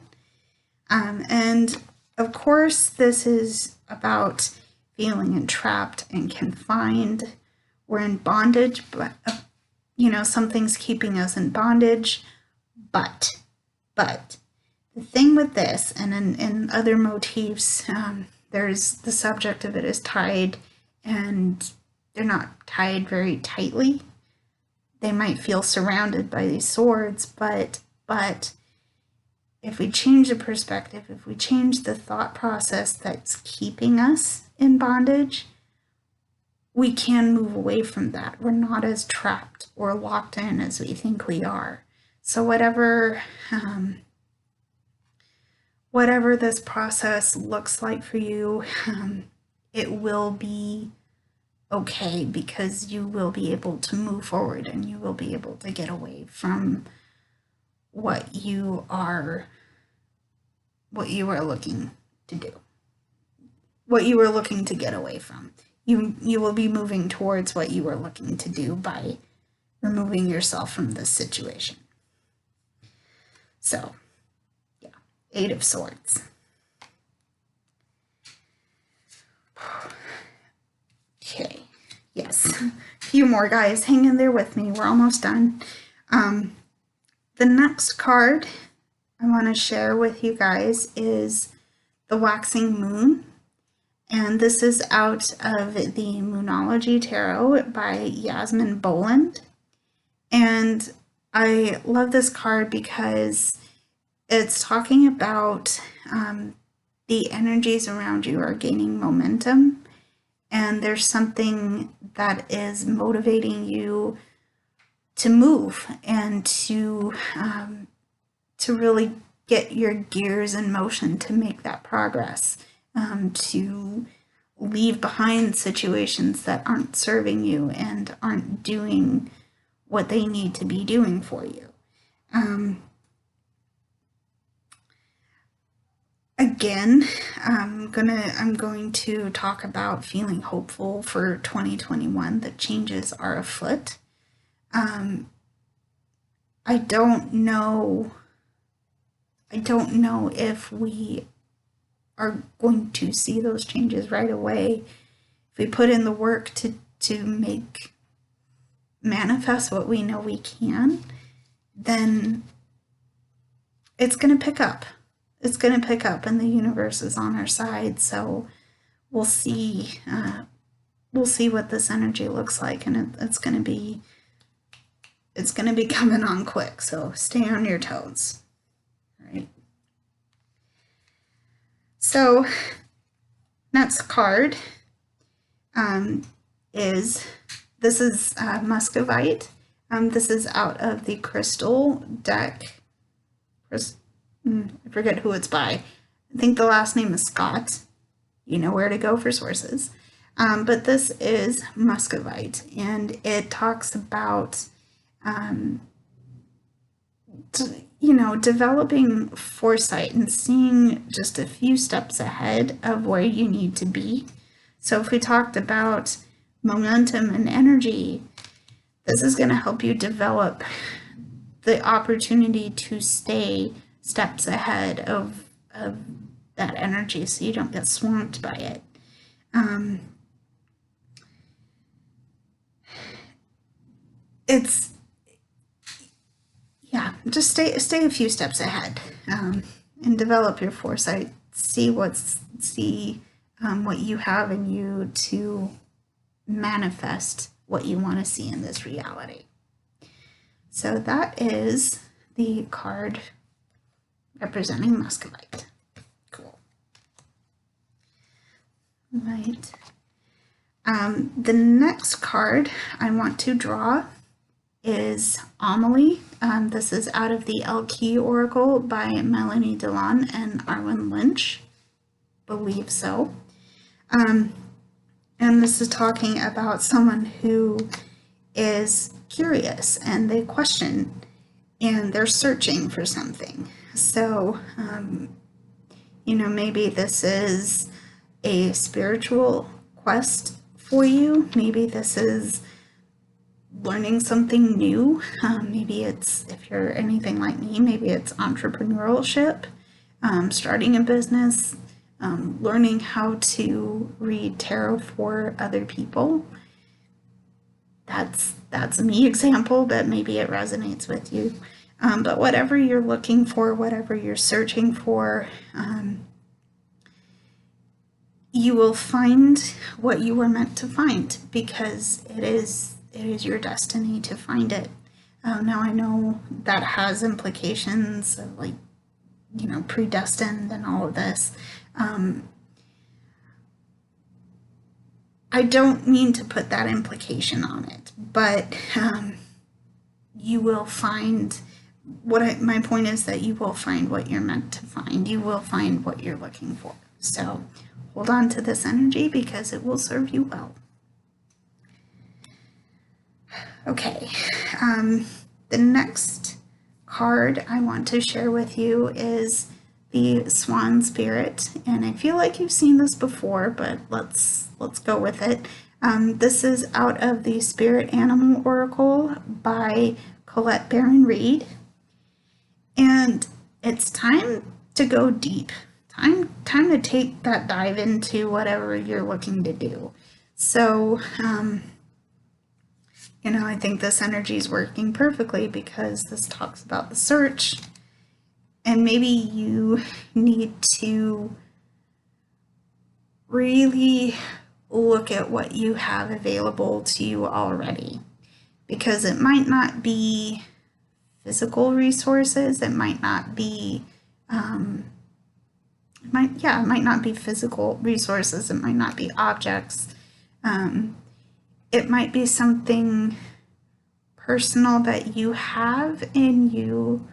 S1: And of course, this is about feeling entrapped and confined. We're in bondage, but something's keeping us in bondage. But the thing with this, and in other motifs, there's the subject of it is tied, and they're not tied very tightly. They might feel surrounded by these swords, but if we change the perspective, if we change the thought process that's keeping us in bondage, we can move away from that. We're not as trapped or locked in as we think we are. So whatever whatever this process looks like for you, it will be okay, because you will be able to move forward and you will be able to get away from what you are looking to do, what you were looking to get away from. You will be moving towards what you were looking to do by removing yourself from this situation. So, yeah, 8 of Swords. Okay, yes, a few more, guys. Hang in there with me. We're almost done. The next card I want to share with you guys is the Waxing Moon. And this is out of the Moonology Tarot by Yasmin Boland. And I love this card because it's talking about the energies around you are gaining momentum, and there's something that is motivating you to move and to really get your gears in motion to make that progress, to leave behind situations that aren't serving you and aren't doing what they need to be doing for you. Again, I'm going to talk about feeling hopeful for 2021, that changes are afoot. I don't know if we are going to see those changes right away. If we put in the work to make manifest what we know we can, then it's going to pick up. It's going to pick up, and the universe is on our side. So we'll see what this energy looks like, and it's going to be coming on quick. So stay on your toes. All right. So next card is Muscovite. This is out of the Crystal deck. I forget who it's by. I think the last name is Scott. You know where to go for sources. But this is Muscovite, and it talks about, developing foresight and seeing just a few steps ahead of where you need to be. So if we talked about momentum and energy, this is going to help you develop the opportunity to stay steps ahead of that energy, so you don't get swamped by it. Just stay a few steps ahead, and develop your foresight. See what you have in you to manifest what you want to see in this reality. So that is the card representing Muscovite. Cool. Right. The next card I want to draw is Amelie. This is out of the El-Key Oracle by Melanie Dillon and Arwen Lynch. Believe so. And this is talking about someone who is curious and they question and they're searching for something. So, maybe this is a spiritual quest for you. Maybe this is learning something new. Maybe it's, if you're anything like me, maybe it's entrepreneurship, starting a business, learning how to read tarot for other people. That's a me example, but maybe it resonates with you. But whatever you're looking for, whatever you're searching for, you will find what you were meant to find, because it is your destiny to find it. Now I know that has implications of, like, predestined and all of this. I don't mean to put that implication on it, but you will find my point is that you will find what you're meant to find. You will find what you're looking for. So hold on to this energy because it will serve you well. Okay, the next card I want to share with you is the Swan Spirit, and I feel like you've seen this before, but let's go with it. This is out of the Spirit Animal Oracle by Colette Baron Reed, and it's time to go deep. Time to take that dive into whatever you're looking to do. So, you know, I think this energy is working perfectly because this talks about the search, and maybe you need to really look at what you have available to you already, because it might not be physical resources, it might not be it might not be physical resources, it might not be objects, it might be something personal that you have in you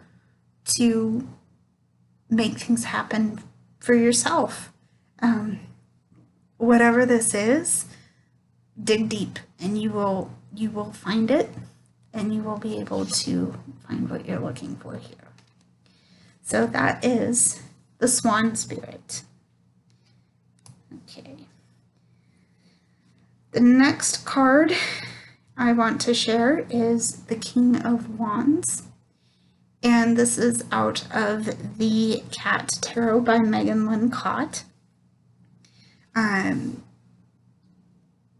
S1: to make things happen for yourself. Whatever this is, dig deep and you will find it, and you will be able to find what you're looking for here. So that is the Swan Spirit. Okay. The next card I want to share is the King of Wands. And this is out of the Cat Tarot by Megan Lynn Cott.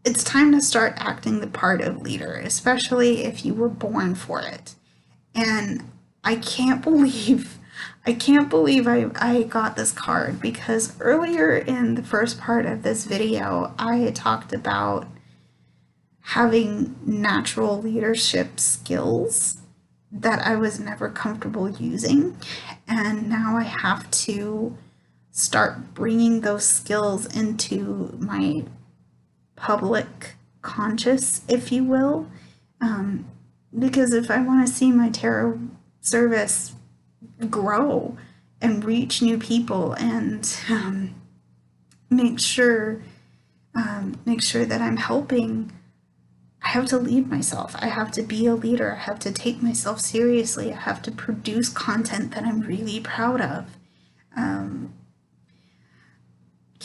S1: It's time to start acting the part of leader, especially if you were born for it. And I can't believe I got this card, because earlier in the first part of this video, I had talked about having natural leadership skills that I was never comfortable using. And now I have to start bringing those skills into my public conscious, if you will. Because if I want to see my tarot service grow and reach new people and make sure that I'm helping, I have to lead myself. I have to be a leader. I have to take myself seriously. I have to produce content that I'm really proud of.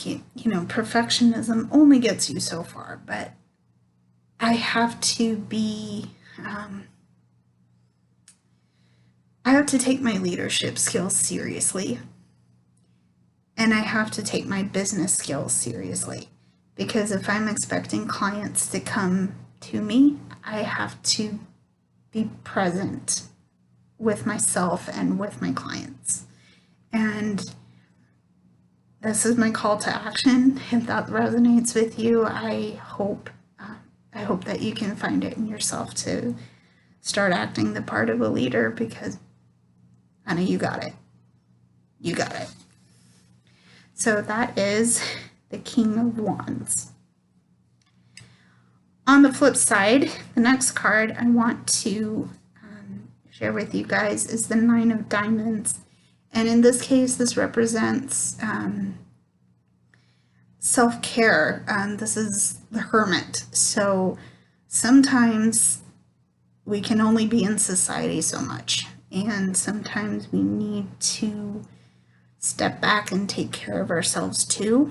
S1: You know, perfectionism only gets you so far, but I have to be, I have to take my leadership skills seriously, and I have to take my business skills seriously, because if I'm expecting clients to come to me, I have to be present with myself and with my clients. And this is my call to action. If that resonates with you, I hope that you can find it in yourself to start acting the part of a leader, because I know you got it. You got it. So that is the King of Wands. On the flip side, the next card I want to share with you guys is the Nine of Diamonds. And in this case, this represents self-care. This is the Hermit. So sometimes we can only be in society so much, and sometimes we need to step back and take care of ourselves too,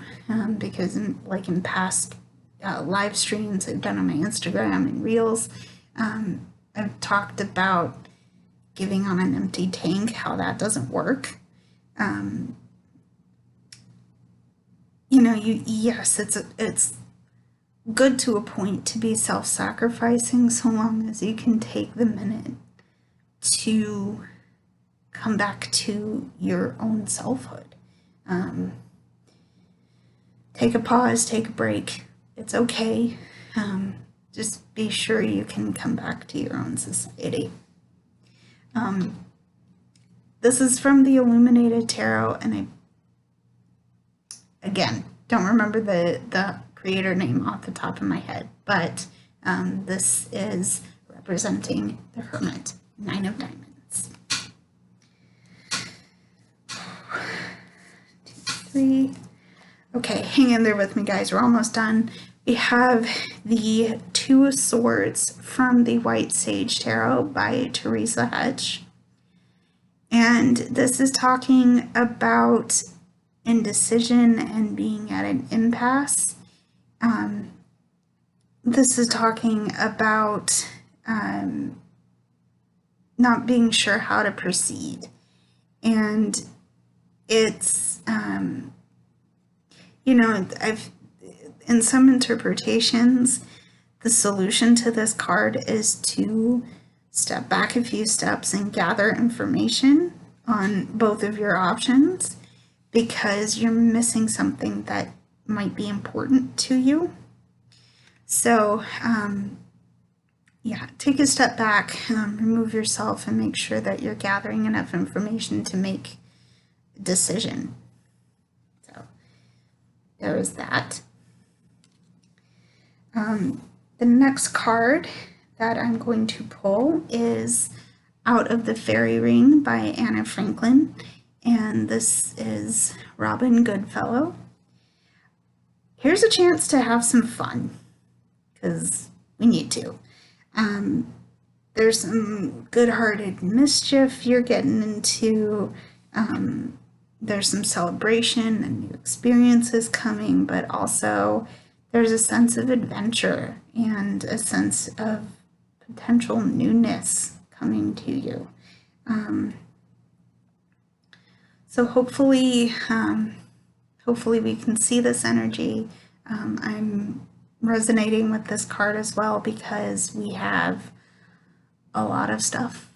S1: because in past live streams I've done on my Instagram and Reels, I've talked about giving on an empty tank, how that doesn't work. You know, yes, it's good to a point to be self-sacrificing, so long as you can take the minute to come back to your own selfhood. Take a pause, take a break. It's okay. Just be sure you can come back to your own society. This is from the Illuminated Tarot, and I, again, don't remember the creator name off the top of my head, but this is representing the Hermit, Nine of Diamonds. 3. Okay, hang in there with me, guys. We're almost done. We have the 2 of Swords from the White Sage Tarot by Teresa Hedge. And this is talking about indecision and being at an impasse. This is talking about not being sure how to proceed. And it's, you know, in some interpretations, the solution to this card is to step back a few steps and gather information on both of your options, because you're missing something that might be important to you. So, yeah, take a step back, remove yourself, and make sure that you're gathering enough information to make a decision. So, there is that. The next card that I'm going to pull is Out of the Fairy Ring by Anna Franklin, and this is Robin Goodfellow. Here's a chance to have some fun, because we need to. There's some good-hearted mischief you're getting into. There's some celebration and new experiences coming, but also there's a sense of adventure and a sense of potential newness coming to you. So hopefully we can see this energy. I'm resonating with this card as well because we have a lot of stuff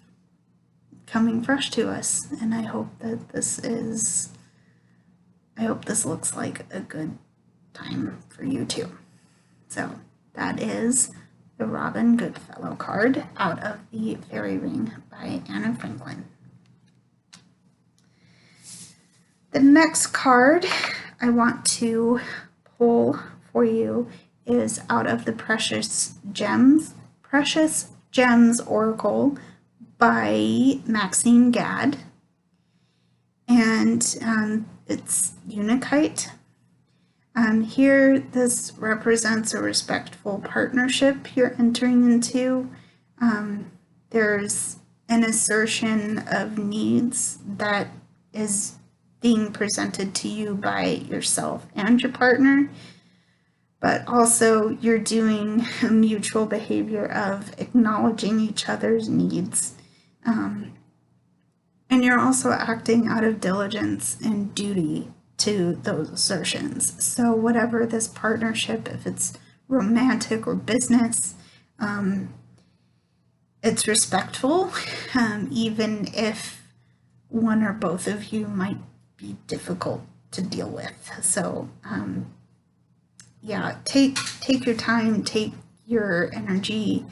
S1: coming fresh to us, and I hope that this looks like a good time for you too. So that is the Robin Goodfellow card, Out of the Fairy Ring by Anna Franklin. The next card I want to pull for you is Out of the Precious Gems Oracle by Maxine Gadd. And it's Untitled. Here, this represents a respectful partnership you're entering into. There's an assertion of needs that is being presented to you by yourself and your partner, but also you're doing a mutual behavior of acknowledging each other's needs. And you're also acting out of diligence and duty to those assertions. So whatever this partnership, if it's romantic or business, it's respectful, even if one or both of you might be difficult to deal with. So yeah, take your time, take your energy,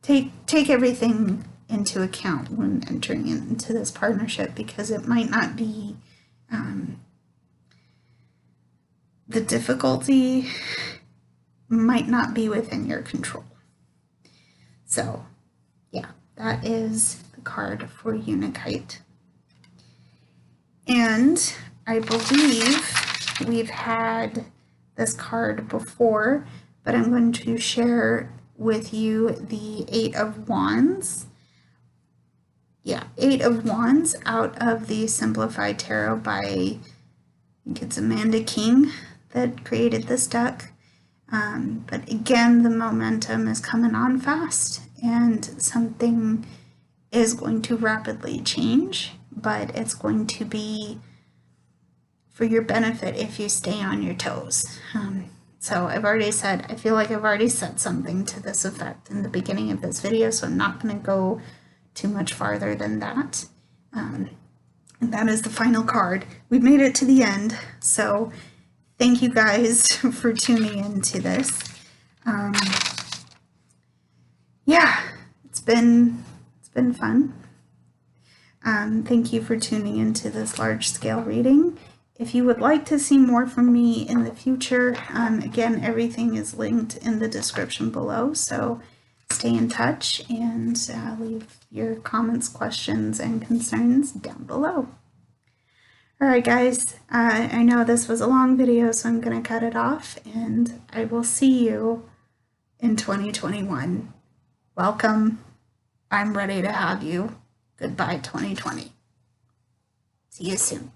S1: take everything into account when entering into this partnership, because it might not be the difficulty might not be within your control. So yeah, that is the card for Untitled. And I believe we've had this card before, but I'm going to share with you the 8 of Wands. Yeah, 8 of Wands out of the Simplified Tarot by, I think it's Amanda King that created this deck. But again, the momentum is coming on fast, and something is going to rapidly change, but it's going to be for your benefit if you stay on your toes. So I've already said, I feel like I've already said something to this effect in the beginning of this video, so I'm not going to go too much farther than that. And that is the final card. We've made it to the end, so thank you guys for tuning into this. Yeah, it's been fun. Thank you for tuning into this large-scale reading. If you would like to see more from me in the future, again, everything is linked in the description below, so stay in touch and leave your comments, questions, and concerns down below. Alright guys, I know this was a long video, so I'm going to cut it off, and I will see you in 2021. Welcome. I'm ready to have you. Goodbye 2020. See you soon.